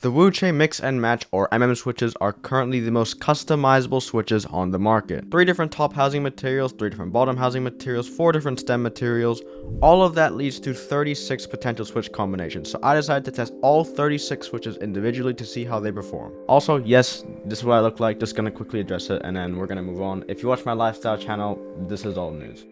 The Wuque Mix and Match or MMSwitches are currently the most customizable switches on the market. 3 different top housing materials, 3 different bottom housing materials, 4 different stem materials. All of that leads to 36 potential switch combinations. So I decided to test all 36 switches individually to see how they perform. Also, yes, this is what I look like. Just gonna quickly address it and then we're gonna move on. If you watch my lifestyle channel, this is all news.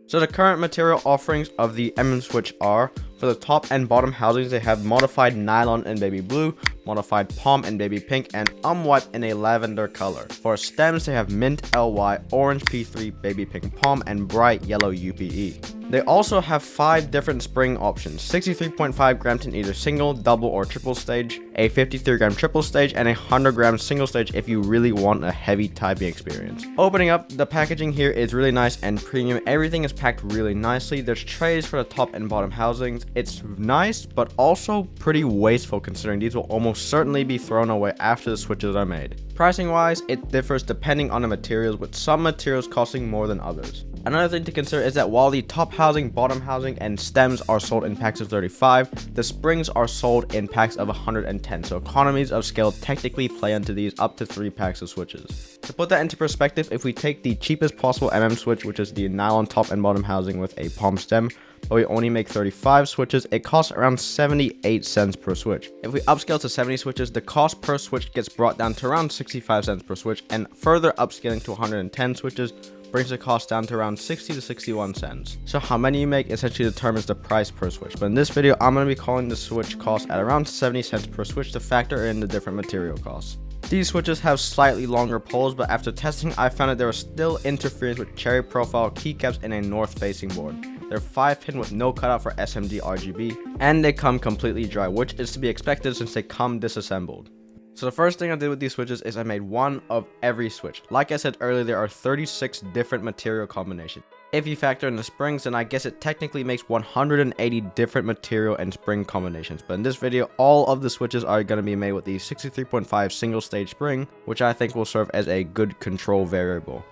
So the current material offerings of the MMSwitch are, for the top and bottom housings, they have modified nylon in baby blue, modified palm in baby pink, and umwipe in a lavender color. For stems, they have mint LY, orange P3, baby pink palm, and bright yellow UPE. They also have 5 different spring options, 63.5 grams in either single, double, or triple stage, a 53 gram triple stage, and a 100 gram single stage if you really want a heavy typing experience. Opening up, the packaging here is really nice and premium. Everything is packed really nicely. There's trays for the top and bottom housings. It's nice, but also pretty wasteful considering these will almost certainly be thrown away after the switches are made. Pricing wise, it differs depending on the materials, with some materials costing more than others. Another thing to consider is that while the top housing, bottom housing, and stems are sold in packs of 35, the springs are sold in packs of 110, so economies of scale technically play into these up to 3 packs of switches. To put that into perspective, if we take the cheapest possible MMSwitch, which is the nylon top and bottom housing with a palm stem, but we only make 35 switches, it costs around 78 cents per switch. If we upscale to 70 switches, the cost per switch gets brought down to around 65 cents per switch, and further upscaling to 110 switches brings the cost down to around 60 to 61 cents. So how many you make essentially determines the price per switch, but in this video I'm going to be calling the switch cost at around 70 cents per switch to factor in the different material costs. These switches have slightly longer poles, but after testing I found that there was still interference with cherry profile keycaps in a north facing board. They're 5-pin with no cutout for SMD RGB, and they come completely dry, which is to be expected since they come disassembled. So the first thing I did with these switches is I made one of every switch. Like I said earlier, there are 36 different material combinations. If you factor in the springs, then I guess it technically makes 180 different material and spring combinations. But in this video, all of the switches are going to be made with the 63.5 single stage spring, which I think will serve as a good control variable.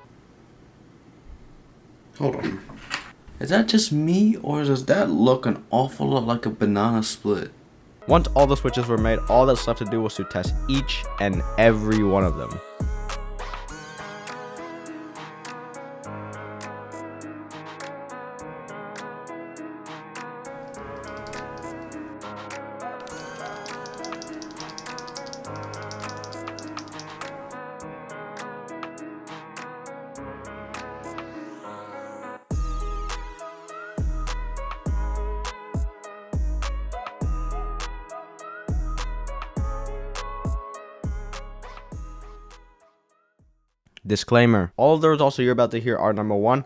Hold on. Is that just me, or does that look an awful lot like a banana split? Once all the switches were made, all that's left to do was to test each and every one of them. Disclaimer, all of the results you're about to hear are number 1,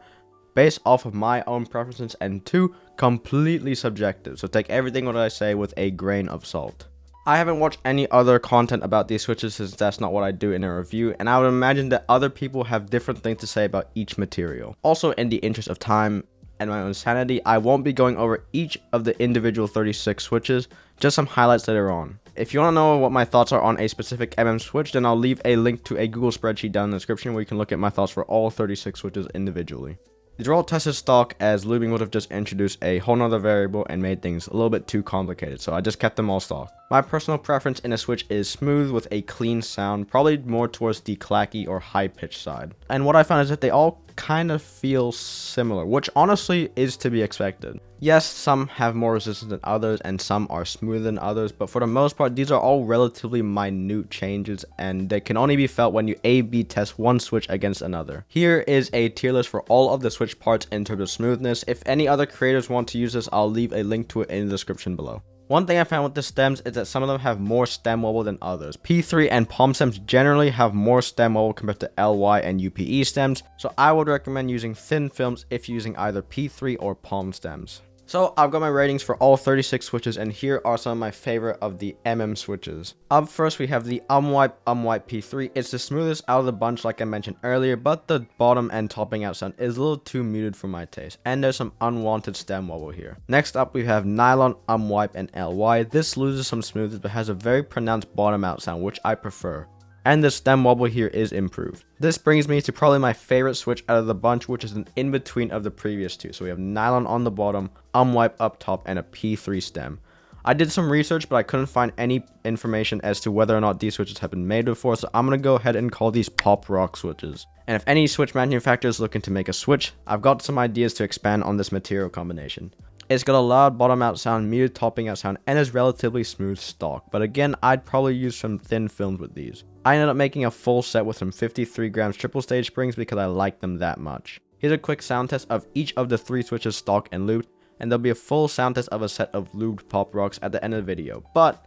based off of my own preferences, and 2, completely subjective, so take everything what I say with a grain of salt. I haven't watched any other content about these switches since that's not what I do in a review, and I would imagine that other people have different things to say about each material. Also, in the interest of time and my own sanity, I won't be going over each of the individual 36 switches, just some highlights later on. If you want to know what my thoughts are on a specific MMSwitch, then I'll leave a link to a Google spreadsheet down in the description where you can look at my thoughts for all 36 switches individually. These are all tested stock, as Lubing would have just introduced a whole nother variable and made things a little bit too complicated, so I just kept them all stock. My personal preference in a switch is smooth with a clean sound, probably more towards the clacky or high pitched side. And what I found is that they all kind of feel similar, which honestly is to be expected. Yes, some have more resistance than others and some are smoother than others, but for the most part these are all relatively minute changes and they can only be felt when you A/B test one switch against another. Here is a tier list for all of the switch parts in terms of smoothness. If any other creators want to use this, I'll leave a link to it in the description below. One thing I found with the stems is that some of them have more stem wobble than others. P3 and palm stems generally have more stem wobble compared to LY and UPE stems, so I would recommend using thin films if using either P3 or palm stems. So I've got my ratings for all 36 switches, and here are some of my favorite of the MMSwitches. Up first we have the umwipe P3. It's the smoothest out of the bunch like I mentioned earlier, but the bottom and topping out sound is a little too muted for my taste, and there's some unwanted stem wobble here. Next up we have nylon umwipe and LY. This loses some smoothness but has a very pronounced bottom out sound, which I prefer. and the stem wobble here is improved. This brings me to probably my favorite switch out of the bunch, which is an in-between of the previous two. So we have nylon on the bottom, wipe up top, and a P3 stem. I did some research, but I couldn't find any information as to whether or not these switches have been made before, so I'm going to go ahead and call these pop rock switches. And if any switch manufacturer is looking to make a switch, I've got some ideas to expand on this material combination. It's got a loud bottom out sound, muted topping out sound, and is relatively smooth stock, but again, I'd probably use some thin films with these. I ended up making a full set with some 53 grams triple stage springs because I like them that much. Here's a quick sound test of each of the 3 switches stock and lubed, and there'll be a full sound test of a set of lubed pop rocks at the end of the video, but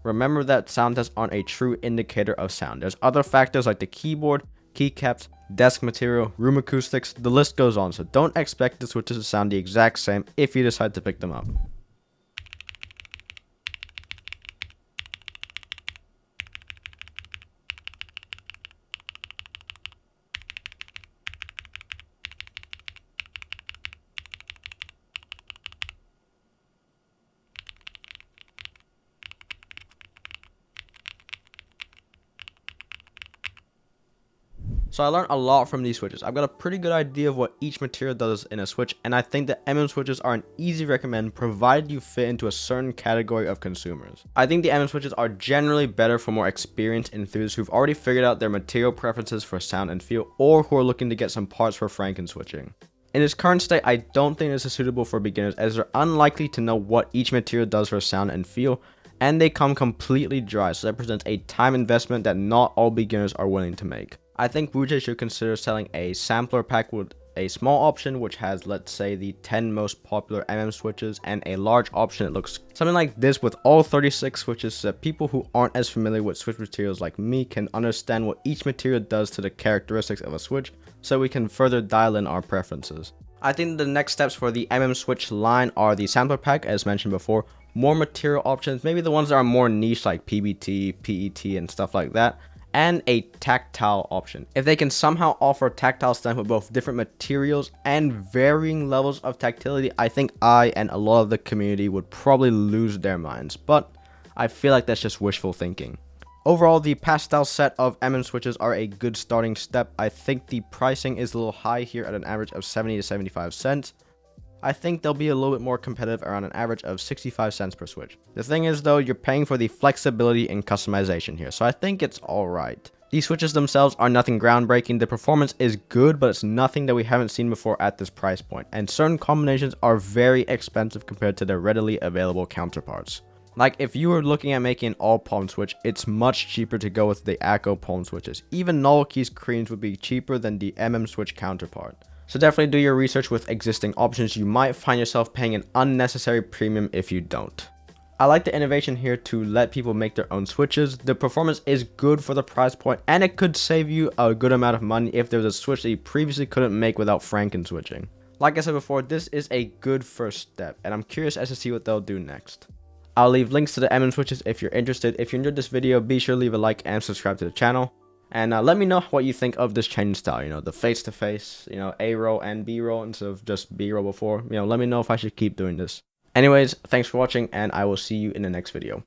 remember that sound tests aren't a true indicator of sound. There's other factors like the keyboard, keycaps, desk material, room acoustics, the list goes on, so don't expect the switches to sound the exact same if you decide to pick them up. So I learned a lot from these switches. I've got a pretty good idea of what each material does in a switch, and I think that MMSwitches are an easy recommend provided you fit into a certain category of consumers. I think the MMSwitches are generally better for more experienced enthusiasts who've already figured out their material preferences for sound and feel, or who are looking to get some parts for Franken switching. In its current state, I don't think this is suitable for beginners as they're unlikely to know what each material does for sound and feel, and they come completely dry, so that presents a time investment that not all beginners are willing to make. I think Wuque should consider selling a sampler pack with a small option which has, let's say, the 10 most popular MMSwitches, and a large option that looks something like this with all 36 switches, so that people who aren't as familiar with switch materials like me can understand what each material does to the characteristics of a switch, so we can further dial in our preferences. I think the next steps for the MMSwitch line are the sampler pack, as mentioned before, more material options, maybe the ones that are more niche like PBT, PET, and stuff like that, and a tactile option. If they can somehow offer tactile stem with both different materials and varying levels of tactility, I think I and a lot of the community would probably lose their minds, but I feel like that's just wishful thinking. Overall, the pastel set of MMSwitches are a good starting step. I think the pricing is a little high here at an average of 70 to 75 cents. I think they'll be a little bit more competitive around an average of 65 cents per switch. The thing is though, you're paying for the flexibility and customization here, so I think it's alright. These switches themselves are nothing groundbreaking, the performance is good, but it's nothing that we haven't seen before at this price point, and certain combinations are very expensive compared to their readily available counterparts. Like if you were looking at making an all palm switch, it's much cheaper to go with the ACO palm switches. Even Novelkeys creams would be cheaper than the MMSwitch counterpart. So definitely do your research with existing options. You might find yourself paying an unnecessary premium if you don't. I like the innovation here to let people make their own switches. The performance is good for the price point, and it could save you a good amount of money if there was a switch that you previously couldn't make without Franken switching. Like I said before, this is a good first step, and I'm curious as to see what they'll do next. I'll leave links to the MMSwitches if you're interested. If you enjoyed this video, be sure to leave a like and subscribe to the channel. And let me know what you think of this change in style, the face-to-face, A-roll and B-roll instead of just B-roll before. Let me know if I should keep doing this. Anyways, thanks for watching, and I will see you in the next video.